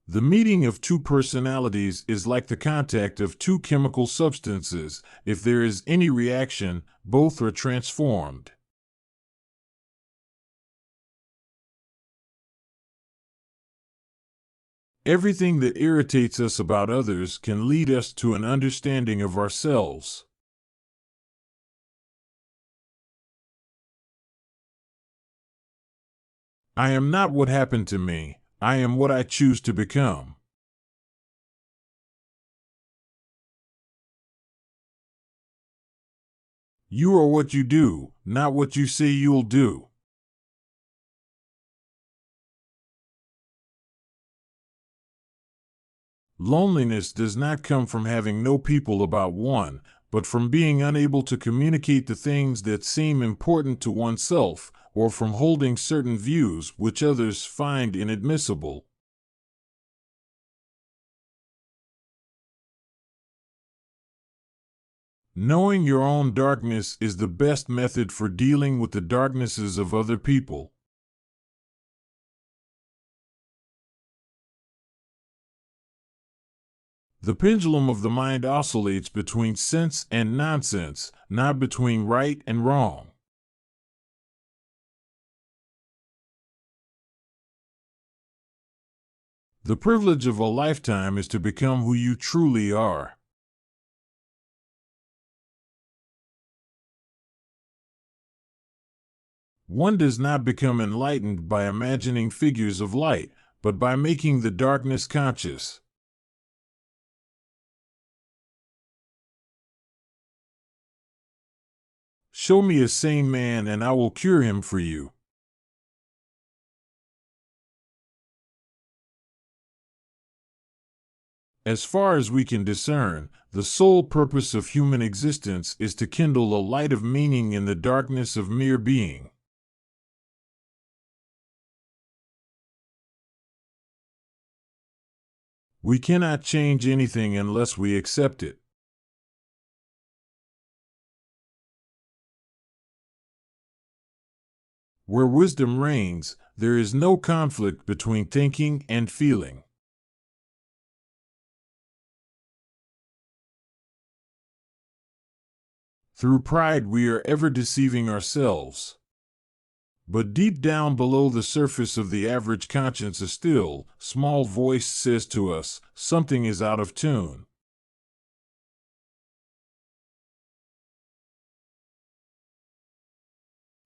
The meeting of two personalities is like the contact of two chemical substances. If there is any reaction, both are transformed. Everything that irritates us about others can lead us to an understanding of ourselves. I am not what happened to me. I am what I choose to become. You are what you do, not what you say you'll do. Loneliness does not come from having no people about one, but from being unable to communicate the things that seem important to oneself, or from holding certain views which others find inadmissible. Knowing your own darkness is the best method for dealing with the darknesses of other people. The pendulum of the mind oscillates between sense and nonsense, not between right and wrong. The privilege of a lifetime is to become who you truly are. One does not become enlightened by imagining figures of light, but by making the darkness conscious. Show me a sane man and I will cure him for you. As far as we can discern, the sole purpose of human existence is to kindle a light of meaning in the darkness of mere being. We cannot change anything unless we accept it. Where wisdom reigns, there is no conflict between thinking and feeling. Through pride we are ever deceiving ourselves. But deep down below the surface of the average conscience, a still, small voice says to us, something is out of tune.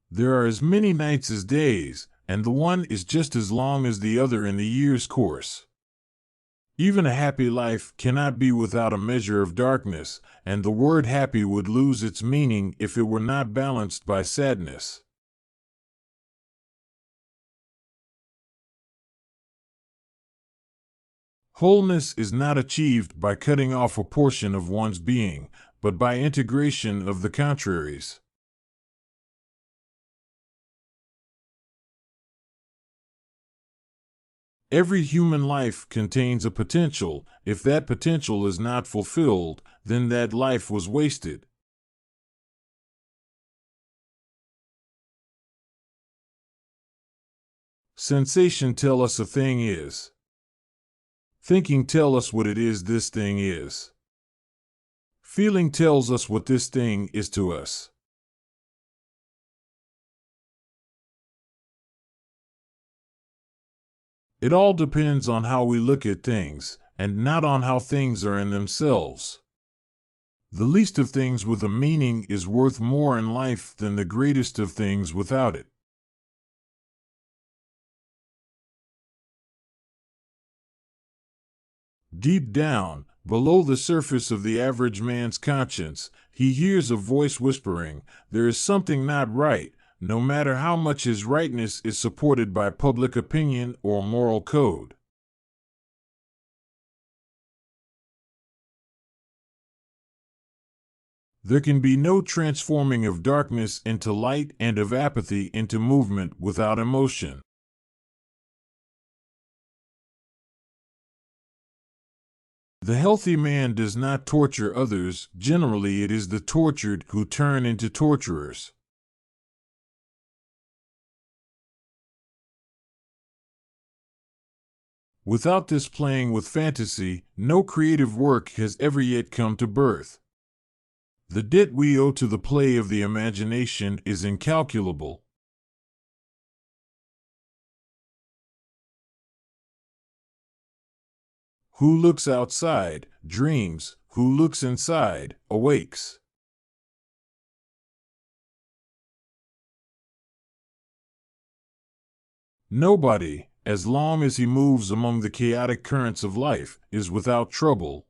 There are as many nights as days, and the one is just as long as the other in the year's course. Even a happy life cannot be without a measure of darkness, and the word happy would lose its meaning if it were not balanced by sadness. Wholeness is not achieved by cutting off a portion of one's being, but by integration of the contraries. Every human life contains a potential. If that potential is not fulfilled, then that life was wasted. Sensation tell us a thing is. Thinking tell us what it is this thing is. Feeling tells us what this thing is to us. It all depends on how we look at things, and not on how things are in themselves. The least of things with a meaning is worth more in life than the greatest of things without it. Deep down, below the surface of the average man's conscience, he hears a voice whispering, there is something not right, no matter how much his rightness is supported by public opinion or moral code. There can be no transforming of darkness into light and of apathy into movement without emotion. The healthy man does not torture others. Generally, it is the tortured who turn into torturers. Without this playing with fantasy, no creative work has ever yet come to birth. The debt we owe to the play of the imagination is incalculable. Who looks outside, dreams. Who looks inside, awakes. Nobody, as long as he moves among the chaotic currents of life, is without trouble.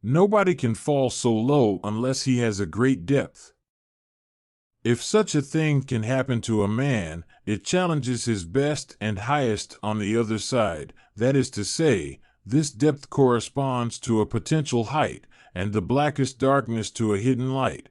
Nobody can fall so low unless he has a great depth. If such a thing can happen to a man, it challenges his best and highest on the other side. That is to say, this depth corresponds to a potential height, and the blackest darkness to a hidden light.